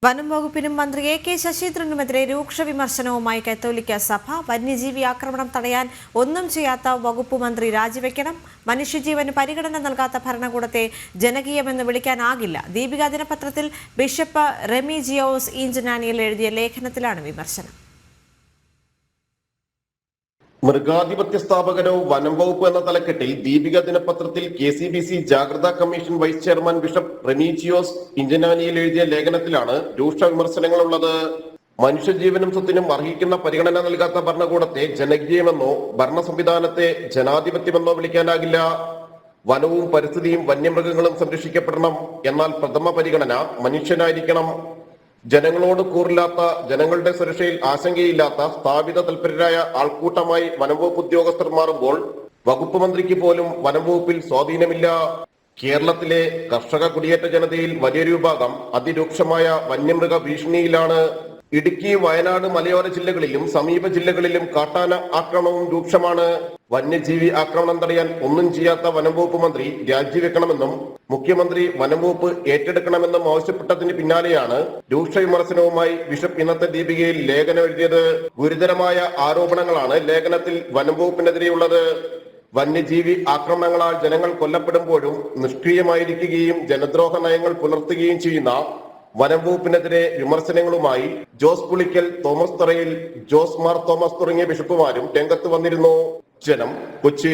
വനം വകുപ്പിനും മന്ത്രി A K ശശീന്ദ്രനുമെതിരെ രൂക്ഷ വിമർശനവുമായി കത്തോലിക്ക സഭ. വന്യജീവി ആക്രമണം തടയാൻ ഒന്നും ചെയ്യാത്ത വകുപ്പ് മന്ത്രി രാജിവെക്കണം. മനുഷ്യജീവന് പരിഗണന നൽകാത്ത ഭരണകൂടത്തെ ജനകീയമെന്ന് വിളിക്കാനാകില്ല. ദീപിക ദിനപത്രത്തിൽ ബിഷപ്പ് റെമീജിയോസ് ഈഞ്ചനാനിയിൽ എഴുതിയ ലേഖനത്തിലാണ് വിമർശനം. മൃഗാധിപത്യ സ്ഥാപകനോ വനം വകുപ്പ് എന്ന തലക്കെട്ടിൽ ദീപിക ദിനപത്രത്തിൽ KCBC ജാഗ്രതാ commission vice chairman bishop Remigiose ഇഞ്ചനാനിയിൽ എഴുതിയ ലേഖനത്തിലാണ് രൂക്ഷ വിമർശനങ്ങളുള്ളത്. മനുഷ്യജീവനും സ്വത്തിനും അർഹിക്കുന്ന പരിഗണന നൽകാത്ത ഭരണകൂടത്തെ ജനകീയമെന്നോ ഭരണ സംവിധാനത്തെ ജനാധിപത്യമെന്നോ വിളിക്കാനാകില്ല. വനവും പരിസ്ഥിതിയും വന്യമൃഗങ്ങളും സംരക്ഷിക്കപ്പെടണം. എന്നാൽ പ്രഥമ പരിഗണന മനുഷ്യനായിരിക്കണം. ജനങ്ങളോട് കൂറില്ലാത്ത, ജനങ്ങളുടെ സുരക്ഷയിൽ ആശങ്കയില്ലാത്ത സ്ഥാപിത തൽപരരായ ആൾക്കൂട്ടമായി വനംവകുപ്പ് ഉദ്യോഗസ്ഥർ മാറുമ്പോൾ വകുപ്പ് മന്ത്രിക്ക് പോലും വനംവകുപ്പിൽ സ്വാധീനമില്ല. കേരളത്തിലെ കർഷക കുടിയേറ്റ ജനതയിൽ വലിയൊരു വിഭാഗം അതിരൂക്ഷമായ വന്യമൃഗ ഭീഷണിയിലാണ്. ഇടുക്കി, വയനാട്, മലയോര ജില്ലകളിലും സമീപ ജില്ലകളിലും കാട്ടാന ആക്രമണവും രൂക്ഷമാണ്. വന്യജീവി ആക്രമണം തടയാൻ ഒന്നും ചെയ്യാത്ത വനംവകുപ്പ് മന്ത്രി രാജിവെക്കണമെന്നും മുഖ്യമന്ത്രി വനംവകുപ്പ് ഏറ്റെടുക്കണമെന്നും ആവശ്യപ്പെട്ടതിന് പിന്നാലെയാണ് രൂക്ഷ വിമർശനവുമായി ബിഷപ്പ് ഇന്നത്തെ ദീപികയിൽ ലേഖനം എഴുതിയത്. ഗുരുതരമായ ആരോപണങ്ങളാണ് ലേഖനത്തിൽ വനംവകുപ്പിനെതിരെയുള്ളത്. വന്യജീവി ആക്രമണങ്ങളാൽ ജനങ്ങൾ കൊല്ലപ്പെടുമ്പോഴും നിഷ്ക്രിയമായിരിക്കുകയും ജനദ്രോഹ നയങ്ങൾ പുലർത്തുകയും ചെയ്യുന്ന വനംവകുപ്പിനെതിരെ വിമർശനങ്ങളുമായി ജോസ് പുളിക്കൽ, തോമസ് തറയിൽ, ജോസ് മാർ തോമസ് തുടങ്ങിയ ബിഷപ്പുമാരും രംഗത്ത് വന്നിരുന്നു. ജനം, കൊച്ചി.